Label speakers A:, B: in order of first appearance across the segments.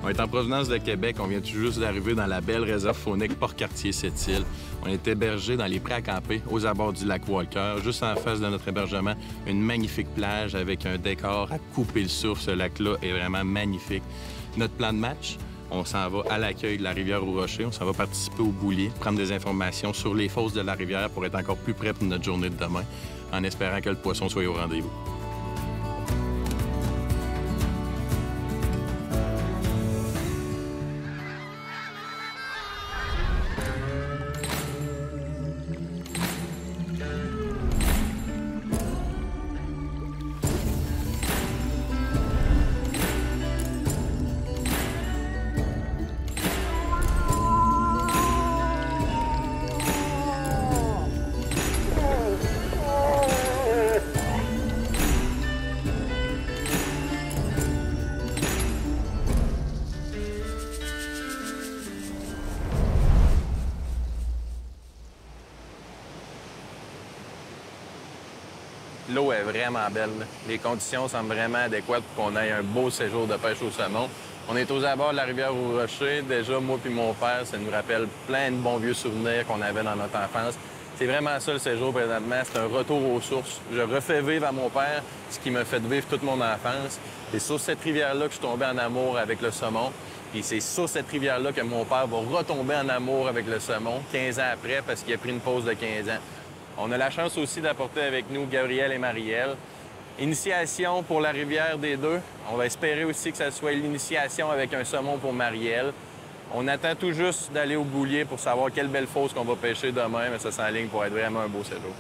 A: On est en provenance de Québec. On vient tout juste d'arriver dans la belle réserve faunique Port-Cartier-Sept-Îles. On est hébergé dans les prés à camper aux abords du lac Walker. Juste en face de notre hébergement, une magnifique plage avec un décor à couper le souffle. Ce lac-là est vraiment magnifique. Notre plan de match, on s'en va à l'accueil de la rivière aux Rochers. On s'en va participer au boulier, prendre des informations sur les fosses de la rivière pour être encore plus près pour notre journée de demain, en espérant que le poisson soit au rendez-vous. L'eau est vraiment belle. Les conditions semblent vraiment adéquates pour qu'on ait un beau séjour de pêche au saumon. On est aux abords de la rivière aux Rochers. Déjà, moi puis mon père, ça nous rappelle plein de bons vieux souvenirs qu'on avait dans notre enfance. C'est vraiment ça le séjour présentement. C'est un retour aux sources. Je refais vivre à mon père ce qui m'a fait vivre toute mon enfance. C'est sur cette rivière-là que je suis tombé en amour avec le saumon. Puis c'est sur cette rivière-là que mon père va retomber en amour avec le saumon 15 ans après parce qu'il a pris une pause de 15 ans. On a la chance aussi d'apporter avec nous Gabriel et Marielle. Initiation pour la rivière des deux. On va espérer aussi que ça soit l'initiation avec un saumon pour Marielle. On attend tout juste d'aller au boulier pour savoir quelle belle fosse qu'on va pêcher demain, mais ça s'enligne pour être vraiment un beau séjour.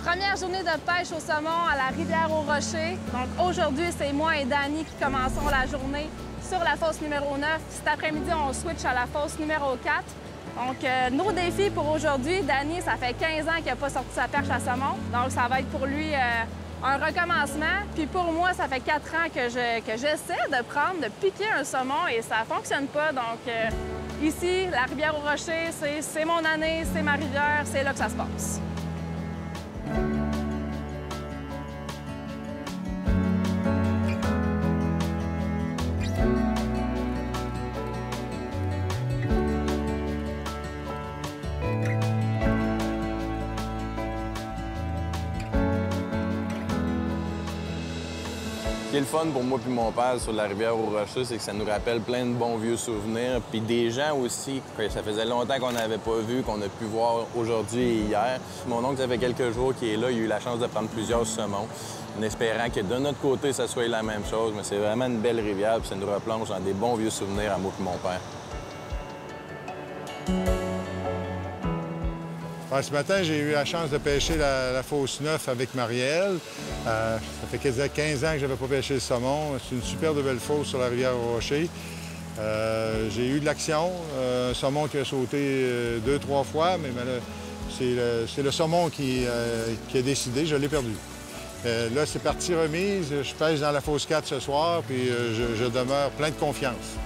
B: Première journée de pêche au saumon à la rivière aux Rochers. Donc aujourd'hui, c'est moi et Dani qui commençons la journée sur la fosse numéro 9. Cet après-midi, on switch à la fosse numéro 4. Donc nos défis pour aujourd'hui, Dani, ça fait 15 ans qu'il n'a pas sorti sa perche à saumon. Donc ça va être pour lui un recommencement. Puis pour moi, ça fait 4 ans que j'essaie de piquer un saumon et ça ne fonctionne pas. Donc ici, la rivière aux Rochers, c'est mon année, c'est ma rivière, c'est là que ça se passe.
A: Ce qui est le fun pour moi et mon père sur la rivière aux Rochers, c'est que ça nous rappelle plein de bons vieux souvenirs. Puis des gens aussi que ça faisait longtemps qu'on n'avait pas vu, qu'on a pu voir aujourd'hui et hier. Mon oncle, ça fait quelques jours qu'il est là. Il a eu la chance de prendre plusieurs saumons, en espérant que de notre côté, ça soit la même chose. Mais c'est vraiment une belle rivière, puis ça nous replonge dans des bons vieux souvenirs à moi et mon père.
C: Ce matin, j'ai eu la chance de pêcher la fosse 9 avec Marielle. Ça fait quasiment 15 ans que je n'avais pas pêché le saumon. C'est une super belle fosse sur la rivière aux Rochers. J'ai eu de l'action. Un saumon qui a sauté 2-3 fois, mais c'est le saumon qui a décidé. Je l'ai perdu. Là, c'est parti remise. Je pêche dans la fosse 4 ce soir, puis je demeure plein de confiance.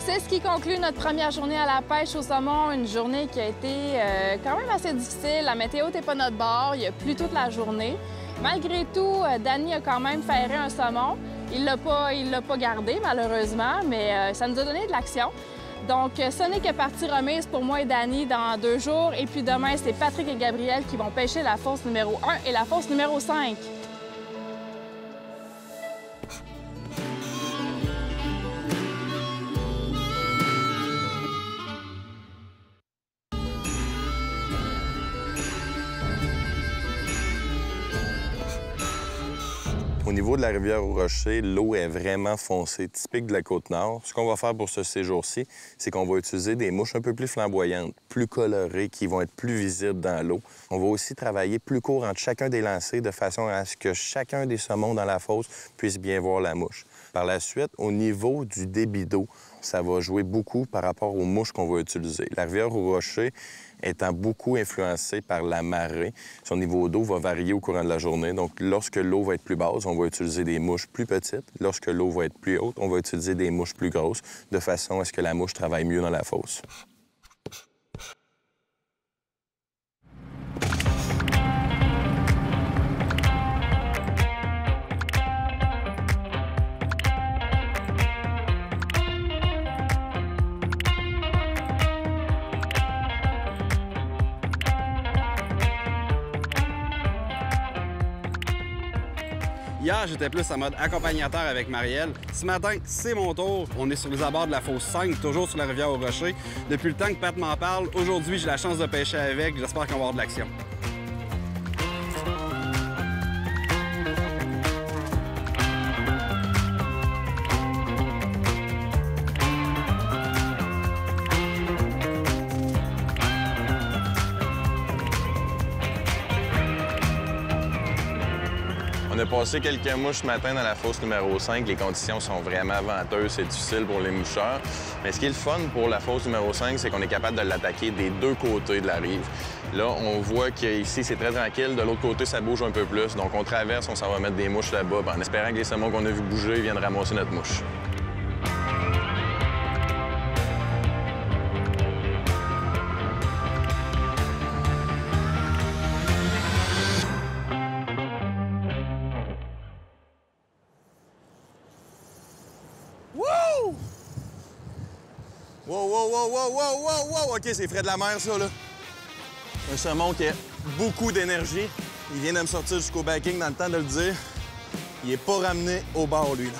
B: C'est ce qui conclut notre première journée à la pêche au saumon. Une journée qui a été quand même assez difficile. La météo n'était pas notre bord. Il a plu toute la journée. Malgré tout, Dani a quand même ferré un saumon. Il l'a pas gardé, malheureusement, mais ça nous a donné de l'action. Donc, ce n'est que partie remise pour moi et Dani dans 2 jours. Et puis demain, c'est Patrick et Gabriel qui vont pêcher la fosse numéro 1 et la fosse numéro 5.
A: Au niveau de la rivière aux Rochers, l'eau est vraiment foncée, typique de la Côte-Nord. Ce qu'on va faire pour ce séjour-ci, c'est qu'on va utiliser des mouches un peu plus flamboyantes, plus colorées, qui vont être plus visibles dans l'eau. On va aussi travailler plus court entre chacun des lancers, de façon à ce que chacun des saumons dans la fosse puisse bien voir la mouche. Par la suite, au niveau du débit d'eau, ça va jouer beaucoup par rapport aux mouches qu'on va utiliser. La rivière aux Rochers étant beaucoup influencée par la marée, son niveau d'eau va varier au courant de la journée. Donc, lorsque l'eau va être plus basse, on va utiliser des mouches plus petites. Lorsque l'eau va être plus haute, on va utiliser des mouches plus grosses, de façon à ce que la mouche travaille mieux dans la fosse.
D: Hier, j'étais plus en mode accompagnateur avec Marielle. Ce matin, c'est mon tour. On est sur les abords de la fosse 5, toujours sur la rivière aux Rochers. Depuis le temps que Pat m'en parle, aujourd'hui, j'ai la chance de pêcher avec. J'espère qu'on va avoir de l'action.
A: On a passé quelques mouches ce matin dans la fosse numéro 5. Les conditions sont vraiment venteuses, c'est difficile pour les moucheurs. Mais ce qui est le fun pour la fosse numéro 5, c'est qu'on est capable de l'attaquer des deux côtés de la rive. Là, on voit qu'ici, c'est très tranquille. De l'autre côté, ça bouge un peu plus. Donc, on traverse, on s'en va mettre des mouches là-bas, en espérant que les saumons qu'on a vu bouger viennent ramasser notre mouche.
E: Wow! OK, c'est frais de la mer, ça, là. Un saumon qui a beaucoup d'énergie. Il vient de me sortir jusqu'au backing dans le temps de le dire. Il est pas ramené au bord, lui, là.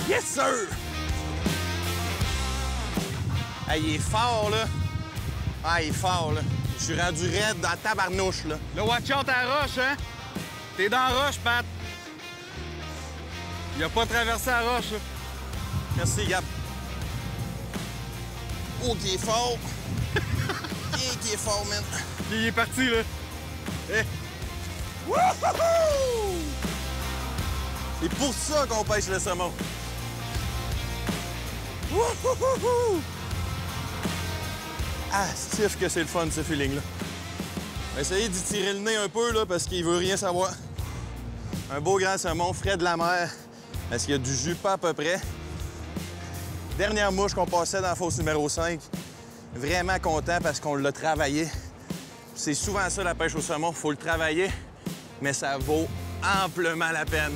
E: Yes, sir! Ah, il est fort, là. Ah, il est fort, là. Je suis rendu raide dans la tabarnouche, là.
D: Le watch out à la roche, hein? T'es dans la roche, Pat. Il a pas traversé la roche, là.
E: Merci, Gab. Oh, qui est fort! Qui est fort, man!
D: Il est parti, là.
E: Eh. Wouhou! C'est pour ça qu'on pêche le saumon. Wouhou! Ah, stiff que c'est le fun, ce feeling-là. On va essayer d'y tirer le nez un peu, là, parce qu'il veut rien savoir. Un beau grand saumon, frais de la mer, parce qu'il y a du jus pas à peu près. Dernière mouche qu'on passait dans la fosse numéro 5. Vraiment content parce qu'on l'a travaillé. C'est souvent ça, la pêche au saumon. Il faut le travailler, mais ça vaut amplement la peine.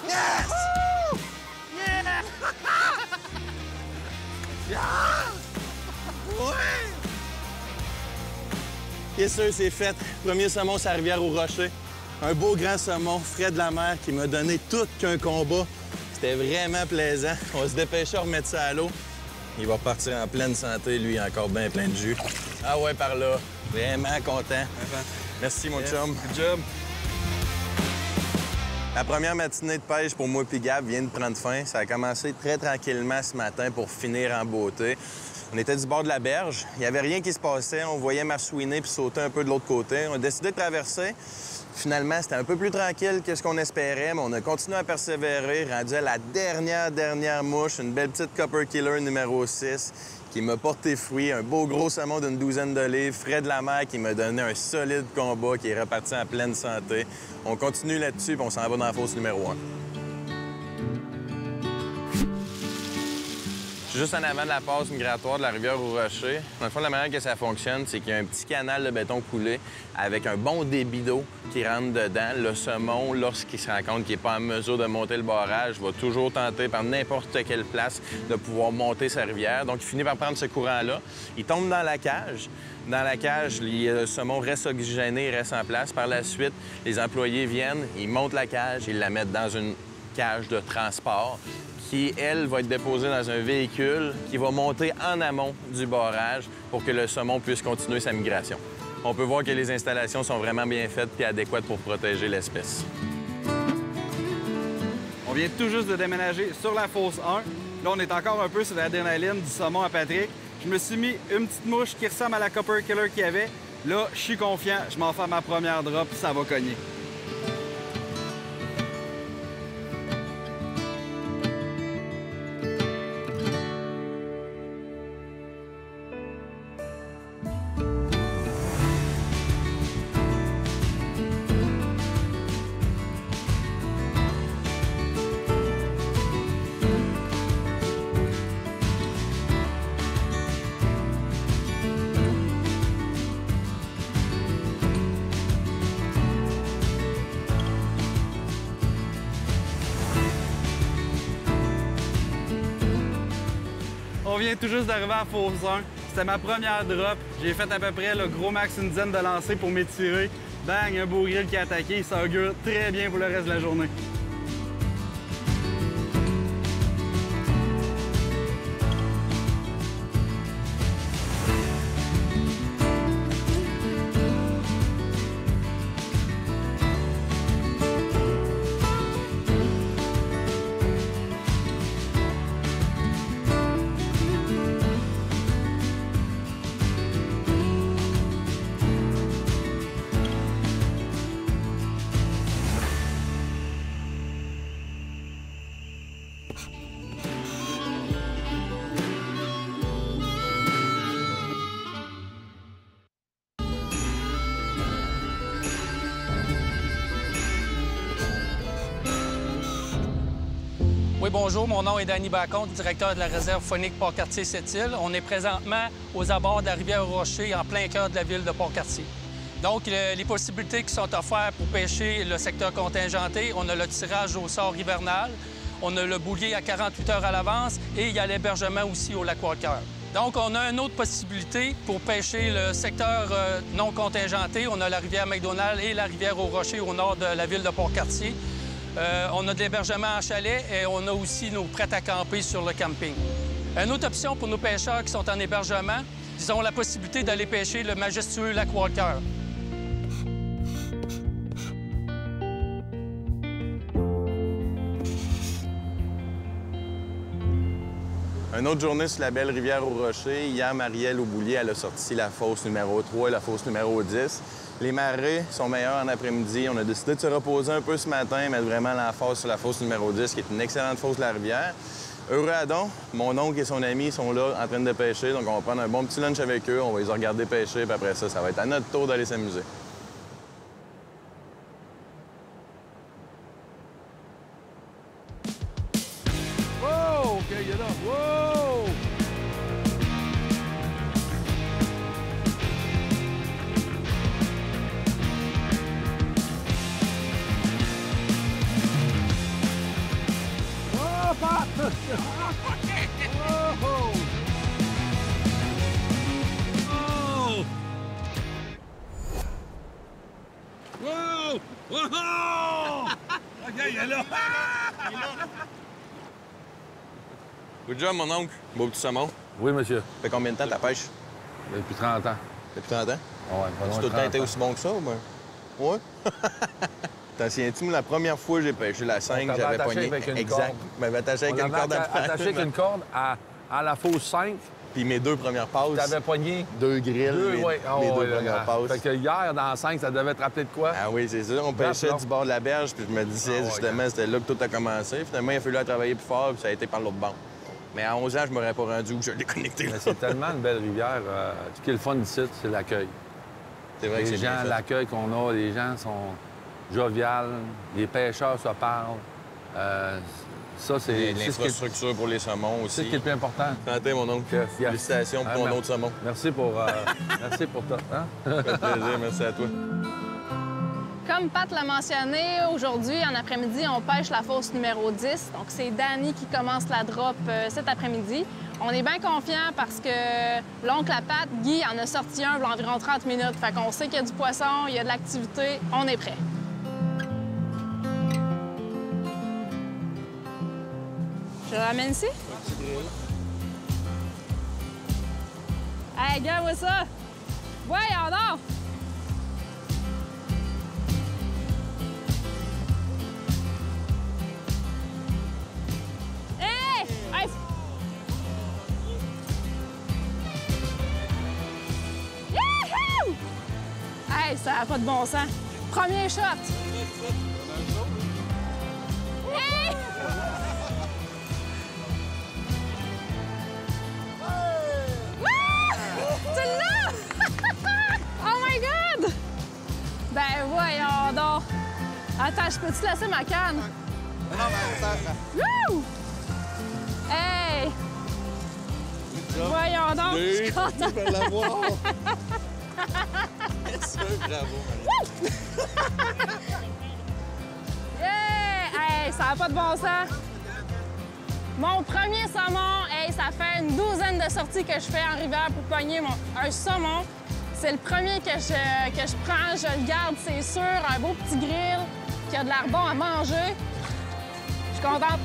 E: Yes! Woo! Yeah! Yeah! Ouais! Yes, sûr, c'est fait. Premier saumon sur la rivière aux Rochers. Un beau grand saumon, frais de la mer, qui m'a donné tout qu'un combat. C'était vraiment plaisant. On va se dépêcher à remettre ça à l'eau. Il va partir en pleine santé, lui, encore bien plein de jus. Ah ouais, par là. Vraiment content. Merci, mon chum.
D: Good job.
A: La première matinée de pêche pour moi et Gab vient de prendre fin. Ça a commencé très tranquillement ce matin pour finir en beauté. On était du bord de la berge. Il n'y avait rien qui se passait. On voyait marsouiner puis sauter un peu de l'autre côté. On a décidé de traverser. Finalement, c'était un peu plus tranquille que ce qu'on espérait, mais on a continué à persévérer, rendu à la dernière mouche, une belle petite Copper Killer numéro 6, qui m'a porté fruit, un beau gros saumon d'une douzaine de livres, frais de la mer, qui m'a donné un solide combat, qui est reparti en pleine santé. On continue là-dessus, puis on s'en va dans la fosse numéro 1. Juste en avant de la passe migratoire de la rivière aux Rochers. Dans le fond, la manière que ça fonctionne, c'est qu'il y a un petit canal de béton coulé avec un bon débit d'eau qui rentre dedans. Le saumon, lorsqu'il se rend compte qu'il n'est pas en mesure de monter le barrage, va toujours tenter par n'importe quelle place de pouvoir monter sa rivière. Donc, il finit par prendre ce courant-là. Il tombe dans la cage. Dans la cage, le saumon reste oxygéné, il reste en place. Par la suite, les employés viennent, ils montent la cage, ils la mettent dans une cage de transport qui, elle, va être déposée dans un véhicule qui va monter en amont du barrage pour que le saumon puisse continuer sa migration. On peut voir que les installations sont vraiment bien faites et adéquates pour protéger l'espèce.
D: On vient tout juste de déménager sur la fosse 1. Là, on est encore un peu sur l'adrénaline du saumon à Patrick. Je me suis mis une petite mouche qui ressemble à la Copper Killer qu'il y avait. Là, je suis confiant, je m'en fais ma première drop, ça va cogner. On vient tout juste d'arriver à Fosse 1. C'était ma première drop. J'ai fait à peu près le gros max une dizaine de lancers pour m'étirer. Bang, un beau grill qui a attaqué. Ça augure très bien pour le reste de la journée.
F: Oui, bonjour. Mon nom est Danny Bacon, directeur de la réserve faunique Port-Cartier-Sept-Îles. On est présentement aux abords de la rivière aux Rochers, en plein cœur de la ville de Port-Cartier. Donc, les possibilités qui sont offertes pour pêcher le secteur contingenté, on a le tirage au sort hivernal, on a le boulier à 48 heures à l'avance et il y a l'hébergement aussi au lac Walker. Donc, on a une autre possibilité pour pêcher le secteur non contingenté. On a la rivière McDonald et la rivière aux Rochers au nord de la ville de Port-Cartier. On a de l'hébergement en chalet et on a aussi nos prêts à camper sur le camping. Une autre option pour nos pêcheurs qui sont en hébergement, ils ont la possibilité d'aller pêcher le majestueux lac Walker.
A: Une autre journée sur la belle rivière aux Rochers. Hier, Marielle au boulier, elle a sorti la fosse numéro 3 et la fosse numéro 10. Les marées sont meilleures en après-midi. On a décidé de se reposer un peu ce matin, mettre vraiment l'emphase sur la fosse numéro 10, qui est une excellente fosse de la rivière. Heureux Adon, mon oncle et son ami sont là en train de pêcher, donc on va prendre un bon petit lunch avec eux, on va les regarder pêcher, puis après ça, ça va être à notre tour d'aller s'amuser.
G: Whoa! Okay, get up. Whoa! Whoa, Pop! Whoa! Whoa! Whoa! Whoa! OK, il est là!
A: Good job, mon oncle. Beau petit saumon.
G: Oui, monsieur.
A: Ça fait combien de temps ta pêche?
G: Depuis 30 ans.
A: Depuis 30 ans?
G: Ouais,
A: Tu as tout le temps été aussi bon que ça, ou bien? Ouais? T'en souviens-tu, la première fois que j'ai pêché la 5, j'avais pogné.
G: Avec une
A: exact.
G: corde.
A: Je m'avais attaché avec une corde à
G: attaché avec une corde à la fosse 5.
A: Puis mes deux premières passes.
G: T'avais pogné
A: 2 grilles, mes deux premières passes.
G: Fait que hier, dans 5, ça devait te rappeler de quoi?
A: Ah oui, c'est ça. On pêchait du bord de la berge, puis je me disais, justement, c'était là que tout a commencé. Finalement, il a fallu travailler plus fort, puis ça a été par l'autre bord. Mais à 11 ans, je m'aurais pas rendu où je l'ai connecté.
G: C'est tellement une belle rivière. Ce qui est le fun d'ici, c'est l'accueil.
A: C'est vrai que c'est
G: Les gens, l'accueil qu'on a, les gens sont joviales, les pêcheurs se parlent. Ça, c'est
A: l'infrastructure pour les saumons aussi.
G: C'est ce qui est le plus important.
A: Santé, mon oncle.
G: Yes.
A: Félicitations pour ton autre saumon.
G: Merci pour tout. Hein?
A: Ça fait plaisir. Merci à toi.
B: Comme Pat l'a mentionné, aujourd'hui, en après-midi, on pêche la fosse numéro 10. Donc, c'est Danny qui commence la drop cet après-midi. On est bien confiant parce que l'oncle à Pat, Guy, en a sorti un pour environ 30 minutes. Fait qu'on sait qu'il y a du poisson, il y a de l'activité, on est prêt. Je le ramène ici? Hey, regarde-moi ça! Voyons donc! Hey! Hey! Hey, ça n'a pas de bon sens. Premier shot. Hey! Wouh! Tu l'as! Oh my God! Ben voyons donc. Attends, je peux-tu laisser ma canne? Wouh! Hey! Voyons donc, je suis contente.
E: Tu peux l'avoir. Bravo,
B: Yeah! Hey, ça n'a pas de bon sens. Mon premier saumon, hey, ça fait une douzaine de sorties que je fais en rivière pour pogner un saumon. C'est le premier que je prends, je le garde, c'est sûr. Un beau petit grill qui a de l'air bon à manger. Je suis contente.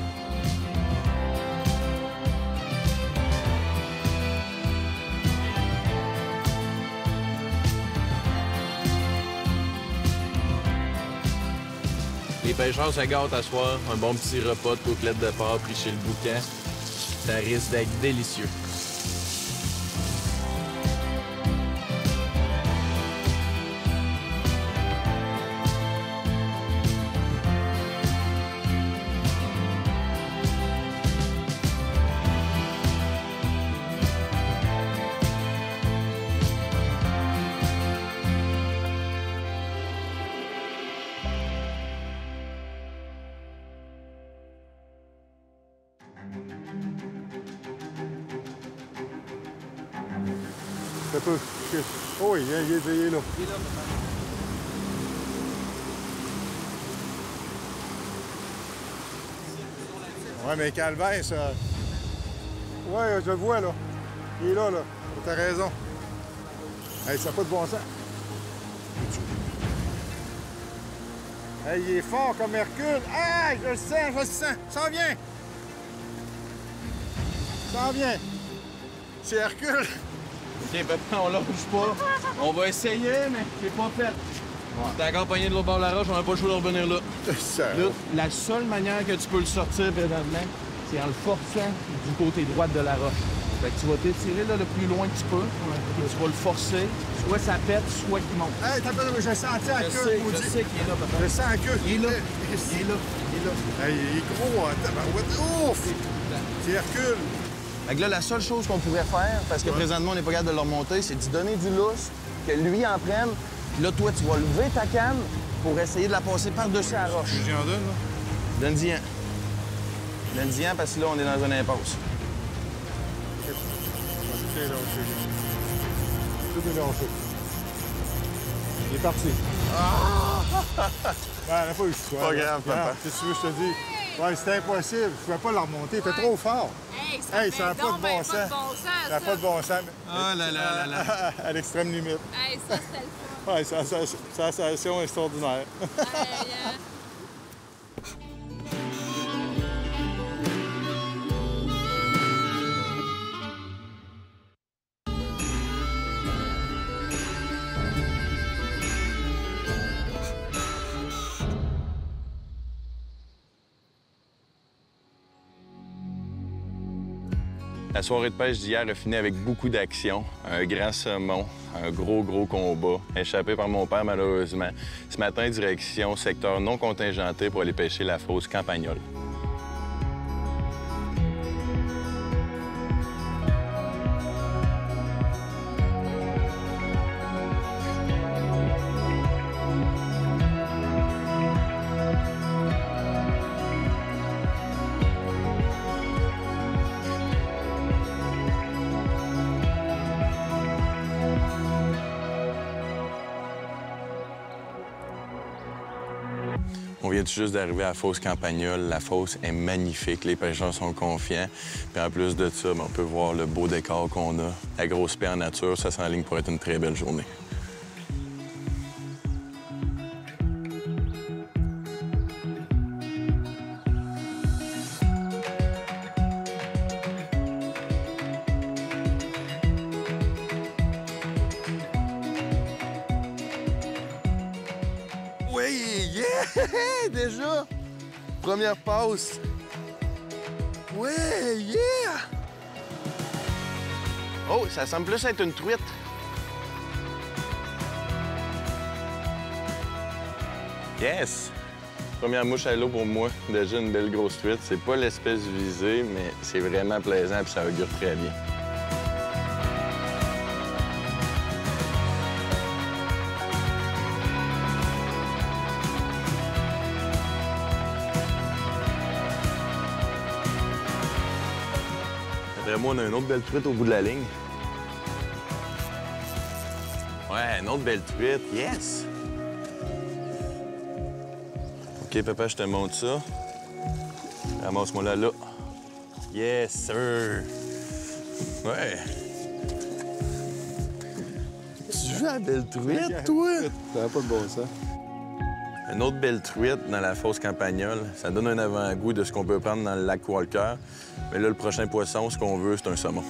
A: Les pêcheurs se gâtent à soir. Un bon petit repas de côtelettes de porc pris chez le boucan. Ça risque d'être délicieux.
C: Ça peut. Oh oui, il est là. Ouais, mais Calvaire, ça. Ouais, je le vois, là. Il est là, là. T'as raison. Hey, ça n'a pas de bon sens. Hey, il est fort comme Hercule. Ah, je le sens. Ça vient. Ça vient. C'est Hercule.
E: OK, papa, on lâche pas. On va essayer, mais c'est pas fait. T'es encore pogné de l'autre bord de la roche, on n'a pas le choix de revenir là. Là, la seule manière que tu peux le sortir présentement, c'est en le forçant du côté droit de la roche. Fait que tu vas t'étirer là, le plus loin que tu peux, et tu vas le forcer. Soit ça pète, soit qu'il monte.
C: Hey, t'as pas... je senti la queue,
E: je sais qu'il est là, papa.
C: Je sens la queue.
E: Il est là. Il est là.
C: Hey, il est gros, hein, tabarouette. Ouf! C'est Hercule.
E: Fait que là, la seule chose qu'on pourrait faire, parce que présentement, on n'est pas capable de le remonter, c'est de donner du lousse, que lui en prenne. Puis là, toi, tu vas lever ta canne pour essayer de la passer par-dessus la roche.
C: J'en donne, là?
E: Donne-y un. Donne-y un, parce que là, on est dans une impasse.
C: Tout est lâché. Il est parti. Ah! Ben, elle n'a pas eu le choix.
E: Pas grave, papa.
C: Qu'est-ce que tu veux que je te dise? Ouais, c'était impossible. Je ne pouvais pas la remonter. T'es trop fort.
B: Hey,
C: ça n'a pas de bon sens. Ça n'a pas de bon sens.
E: Ah là là là là.
C: À l'extrême limite.
B: Hey, ça, c'était le fun.
C: Ouais, c'est une sensation extraordinaire.
B: Hey,
A: La soirée de pêche d'hier a fini avec beaucoup d'action. Un grand saumon, un gros combat, échappé par mon père malheureusement. Ce matin, direction secteur non contingenté pour aller pêcher la fosse Campagnole. On vient tout juste d'arriver à la fosse Campagnole. La fosse est magnifique, les pêcheurs sont confiants. Puis en plus de ça, on peut voir le beau décor qu'on a. La grosse paix en nature, ça s'enligne pour être une très belle journée.
E: Oui, yeah! Déjà! Première passe. Oui, yeah! Oh, ça semble plus être une truite.
A: Yes! Première mouche à l'eau pour moi. Déjà une belle grosse truite. C'est pas l'espèce visée, mais c'est vraiment plaisant et ça augure très bien. Après moi, on a une autre belle truite au bout de la ligne. Ouais, une autre belle truite. Yes! OK, papa, je te montre ça. Ramasse-moi là. Yes, sir! Ouais! Tu veux la belle truite, toi?
D: Ça n'a pas de bon sens.
A: Une autre belle truite dans la fosse Campagnole. Ça donne un avant-goût de ce qu'on peut prendre dans le lac Walker. Mais là, le prochain poisson, ce qu'on veut, c'est un saumon.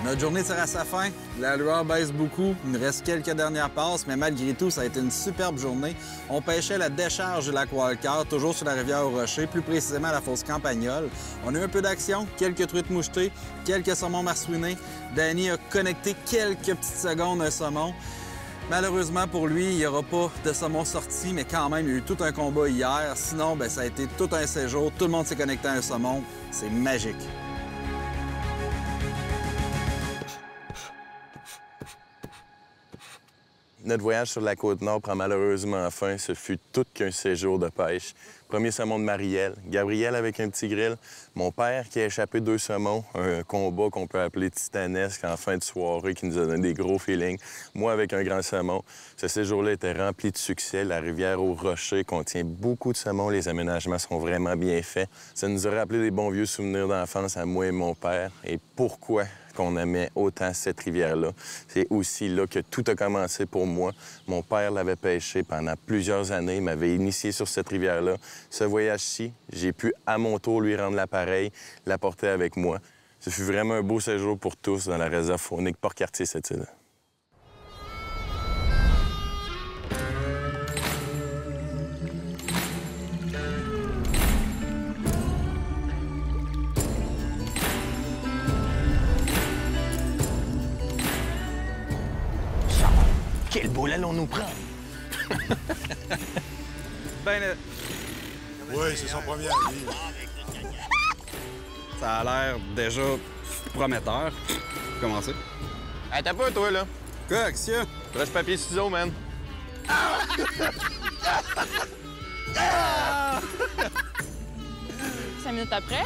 D: Notre journée tire à sa fin. La lueur baisse beaucoup. Il nous reste quelques dernières passes, mais malgré tout, ça a été une superbe journée. On pêchait la décharge du lac Walker, toujours sur la rivière aux Rochers, plus précisément à la fosse Campagnole. On a eu un peu d'action, quelques truites mouchetées, quelques saumons marsouinés. Danny a connecté quelques petites secondes un saumon. Malheureusement pour lui, il n'y aura pas de saumon sorti, mais quand même, il y a eu tout un combat hier. Sinon, ça a été tout un séjour. Tout le monde s'est connecté à un saumon. C'est magique.
A: Notre voyage sur la Côte-Nord prend malheureusement fin. Ce fut tout qu'un séjour de pêche. Premier saumon de Marielle, Gabriel avec un petit grill, mon père qui a échappé 2 saumons, un combat qu'on peut appeler titanesque en fin de soirée qui nous a donné des gros feelings. Moi avec un grand saumon. Ce séjour-là était rempli de succès. La rivière aux Rochers contient beaucoup de saumons. Les aménagements sont vraiment bien faits. Ça nous a rappelé des bons vieux souvenirs d'enfance à moi et mon père. Et pourquoi qu'on aimait autant cette rivière-là. C'est aussi là que tout a commencé pour moi. Mon père l'avait pêché pendant plusieurs années, il m'avait initié sur cette rivière-là. Ce voyage-ci, j'ai pu à mon tour lui rendre l'appareil, l'apporter avec moi. Ce fut vraiment un beau séjour pour tous dans la réserve faunique Port-Cartier-Sept-Îles. Quel bol allons-nous prendre?
C: Oui, c'est son premier avis.
D: Ça a l'air déjà prometteur. Commencer.
A: Hey, t'as pas, toi, là?
D: Quoi, qu'est-ce qu'il y a?
A: Broche, papier, ciseaux, man.
B: 5 minutes après.